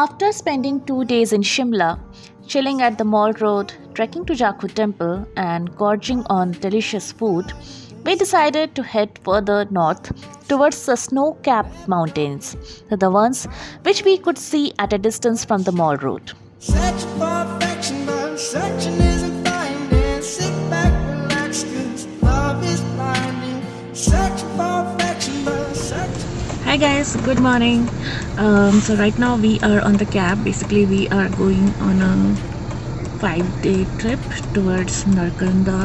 After spending 2 days in Shimla, chilling at the Mall Road, trekking to Jakhu Temple, and gorging on delicious food, we decided to head further north towards the snow capped mountains, the ones which we could see at a distance from the Mall Road. Search for affection, but searching isn't finding. Sit back, relax, 'cause love is blinding. Search for affection, but searching. Hi guys, good morning. So right now we are on the cab. Basically, we are going on a 5-day trip towards Narkanda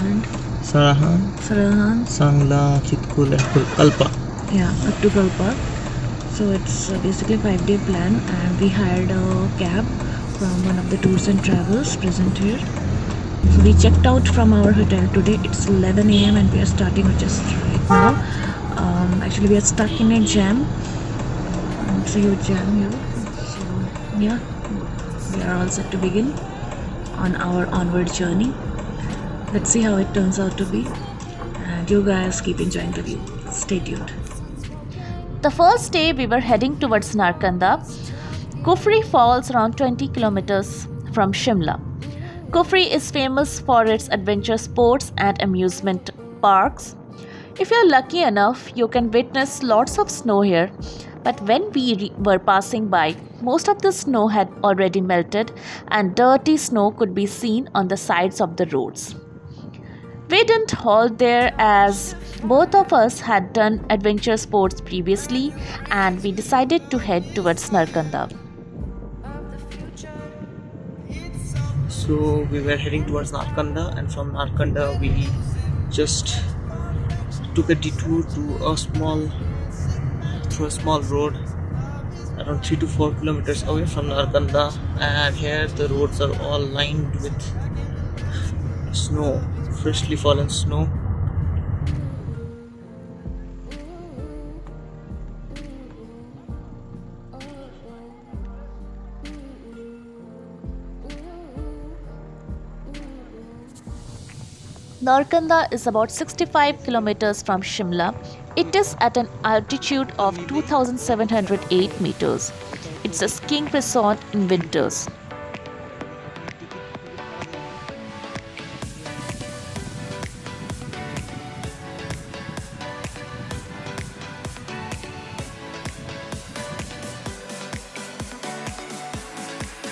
and Sarahan, Sangla, Chitkul and Kalpa. Yeah, up to Kalpa. So it's basically a 5-day plan, and we hired a cab from one of the tours and travels present here. So we checked out from our hotel today. It's 11 a.m. and we are starting just right now. Actually, we are stuck in a jam. It's a huge jam here. So yeah, we are all set to begin on our onward journey. Let's see how it turns out to be, and you guys keep enjoying the view. Stay tuned. The first day we were heading towards Narkanda. Kufri falls around 20 kilometers from Shimla. Kufri is famous for its adventure sports and amusement parks. If you're lucky enough, you can witness lots of snow here. But when we were passing by, most of the snow had already melted and dirty snow could be seen on the sides of the roads. We didn't halt there as both of us had done adventure sports previously, and we decided to head towards Narkanda. So we were heading towards Narkanda, and from Narkanda we just took a detour to a small road around 3 to 4 kilometers away from Narkanda, and here the roads are all lined with snow, freshly fallen snow. Narkanda is about 65 kilometers from Shimla. It is at an altitude of 2,708 meters. It's a skiing resort in winters.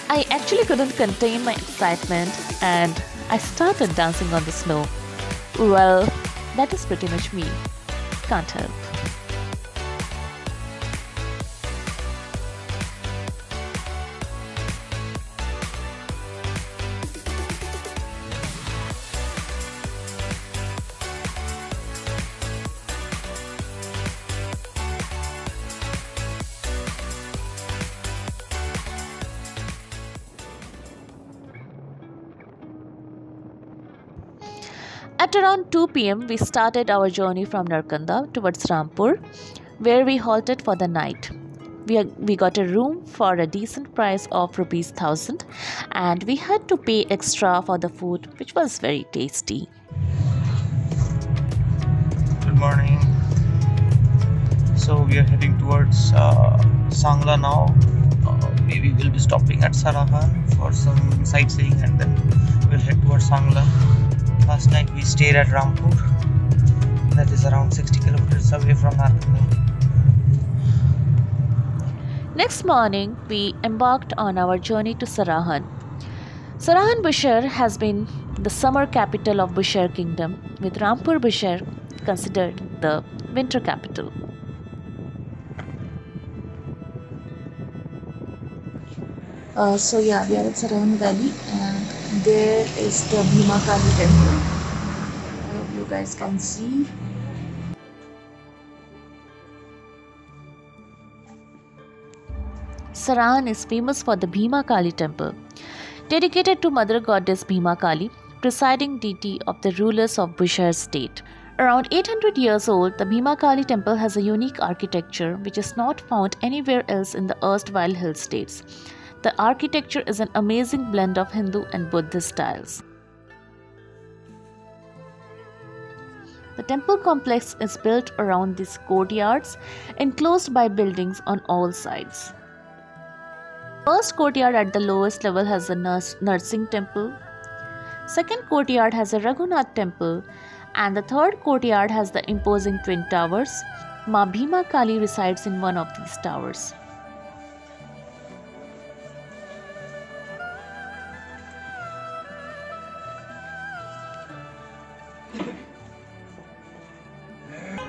I actually couldn't contain my excitement and I started dancing on the snow. Well, that is pretty much me. Can't help. At around 2 p.m., we started our journey from Narkanda towards Rampur, where we halted for the night. We got a room for a decent price of rupees 1,000, and we had to pay extra for the food, which was very tasty. Good morning. So we are heading towards Sangla now. Maybe we'll be stopping at Sarahan for some sightseeing, and then we'll head towards Sangla. Last night we stayed at Rampur, that is around 60 kilometers away from Narkanda. Next morning, we embarked on our journey to Sarahan. Sarahan Bushar has been the summer capital of Bushar Kingdom, with Rampur Bushar considered the winter capital. So yeah, we are at Sarahan Valley, and there is the Bhima Kali temple. I hope you guys can see. Sarahan is famous for the Bhima Kali temple, dedicated to Mother Goddess Bhima Kali, presiding deity of the rulers of Bushar state. Around 800 years old, the Bhima Kali temple has a unique architecture which is not found anywhere else in the erstwhile hill states. The architecture is an amazing blend of Hindu and Buddhist styles. The temple complex is built around these courtyards, enclosed by buildings on all sides. First courtyard at the lowest level has a nursing temple. Second courtyard has a Raghunath temple, and the third courtyard has the imposing twin towers. Ma Bhima Kali resides in one of these towers.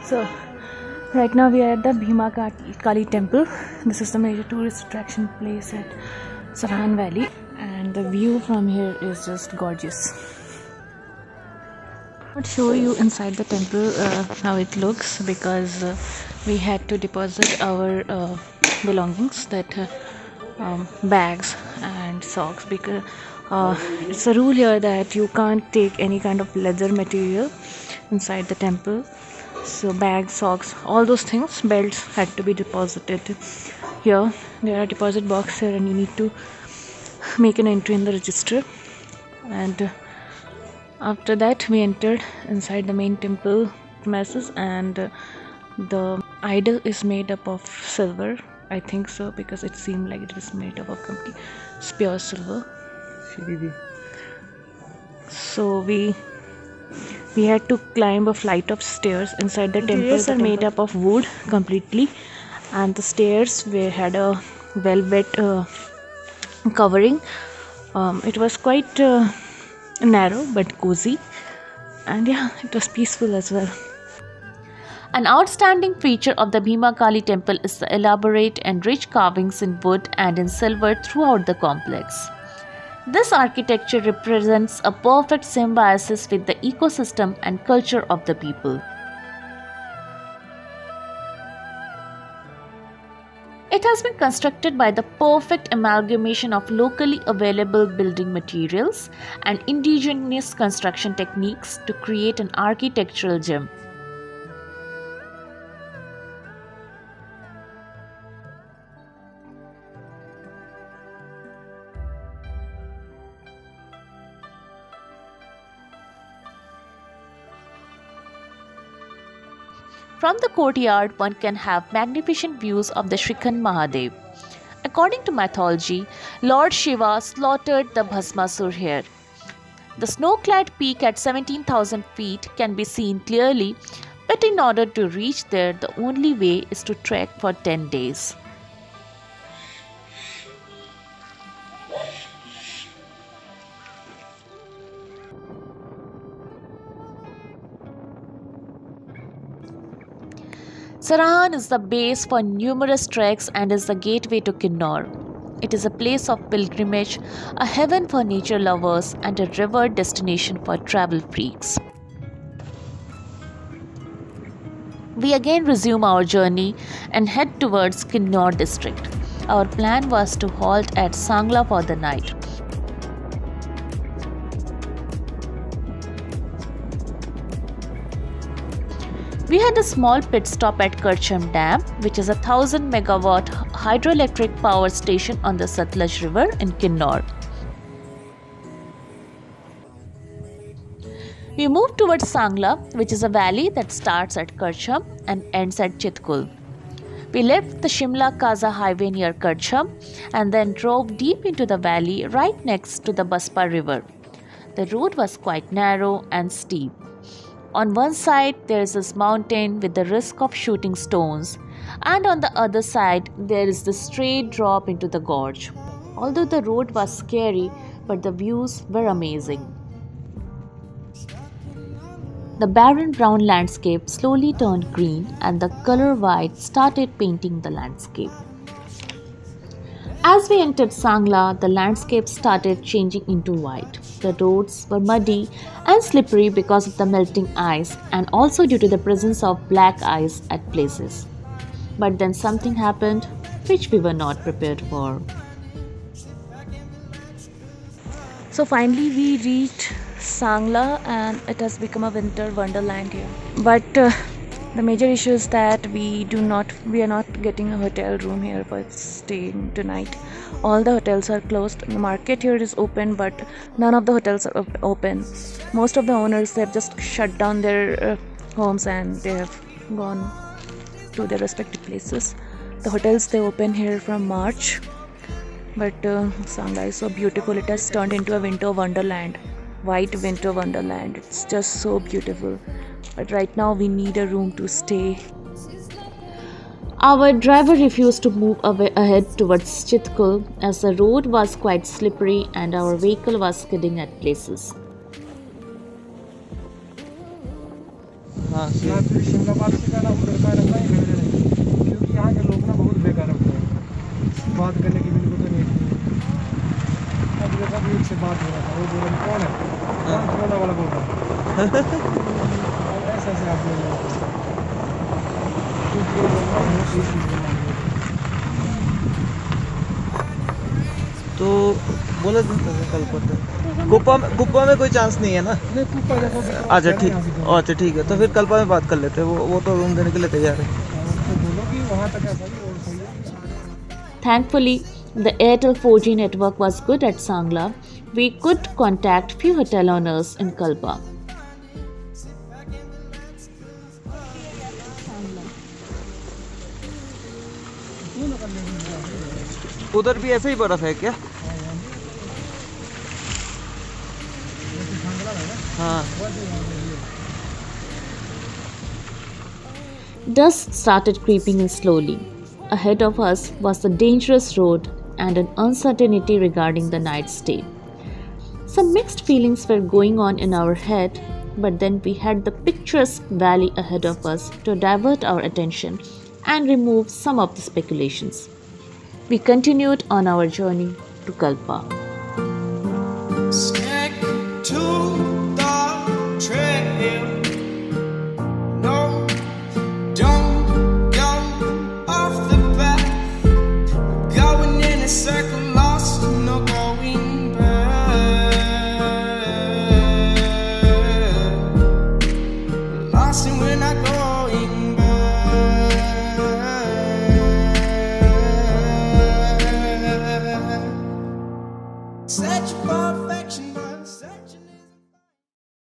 So, right now we are at the Bhima Kali temple. This is the major tourist attraction place at Sarahan Valley, and the view from here is just gorgeous. I'll show you inside the temple how it looks, because we had to deposit our belongings, that bags and socks, because it's a rule here that you can't take any kind of leather material inside the temple. So bags, socks, all those things, belts had to be deposited here. There are deposit box here, and you need to make an entry in the register. And after that we entered inside the main temple premises, and the idol is made up of silver, I think so, because it seemed like it is made up of complete pure silver. So we had to climb a flight of stairs inside the temple. Stairs are made up of wood completely, and the stairs had a velvet covering. It was quite narrow but cozy, and yeah, it was peaceful as well. An outstanding feature of the Bhima Kali temple is the elaborate and rich carvings in wood and in silver throughout the complex. This architecture represents a perfect symbiosis with the ecosystem and culture of the people. It has been constructed by the perfect amalgamation of locally available building materials and indigenous construction techniques to create an architectural gem. From the courtyard, one can have magnificent views of the Srikhand Mahadev. According to mythology, Lord Shiva slaughtered the Bhasmasur here. The snow-clad peak at 17,000 feet can be seen clearly, but in order to reach there, the only way is to trek for 10 days. Sarahan is the base for numerous treks and is the gateway to Kinnaur. It is a place of pilgrimage, a heaven for nature lovers, and a revered destination for travel freaks. We again resume our journey and head towards Kinnaur district. Our plan was to halt at Sangla for the night. We had a small pit stop at Karcham Dam, which is a 1000 megawatt hydroelectric power station on the Satluj River in Kinnaur. We moved towards Sangla, which is a valley that starts at Karcham and ends at Chitkul. We left the Shimla-Kaza highway near Karcham and then drove deep into the valley right next to the Baspa River. The road was quite narrow and steep. On one side there is this mountain with the risk of shooting stones, and on the other side there is the straight drop into the gorge. Although the road was scary, but the views were amazing. The barren brown landscape slowly turned green, and the color white started painting the landscape. As we entered Sangla, the landscape started changing into white. The roads were muddy and slippery because of the melting ice, and also due to the presence of black ice at places. But then something happened which we were not prepared for. So finally we reached Sangla, and it has become a winter wonderland here. But the major issue is that we are not getting a hotel room here for staying tonight. All the hotels are closed. The market here is open, but none of the hotels are open. Most of the owners, they have just shut down their homes and they have gone to their respective places. The hotels, they open here from March. But Sangla is so beautiful. It has turned into a winter wonderland, white winter wonderland. It's just so beautiful. But right now we need a room to stay. Our driver refused to move ahead towards Chitkul as the road was quite slippery and our vehicle was skidding at places. हाँ यहाँ पे शिमला वापसी का ना उधर का रास्ता ही खड़े रहे, क्योंकि यहाँ के लोग ना बहुत बेकार होते हैं, बात करने की बिल्कुल तो नहीं थी। अब देखा भी एक से बात हो रहा था, वो बोल रहा कौन है, कौन कोरोना वाला बोल रहा है। ऐसे ऐसे आप बोल रहे हैं, क्योंकि ये लोग ना बहुत ही चीज़ बनाएंगे। तो बोले कल पता गुप्पा में कोई चांस नहीं है ना? नहीं कुप्पा देखो कि अच्छा ठीक है, तो फिर कल्पा में बात कर लेते हैं। वो तो रूम देने के लिए तैयार है। तो बोलो कि वहाँ तक ऐसा भी और सही है। Thankfully, the Airtel 4G network was good at Sangla. We could contact few hotel owners in Kalpa. उधर भी ऐसे ही बर्फ है क्या? हाँ। Dusk started creeping in slowly. Ahead of us was the dangerous road and an uncertainty regarding the night stay. Some mixed feelings were going on in our head, but then we had the picturesque valley ahead of us to divert our attention and remove some of the speculations. We continued on our journey to Kalpa.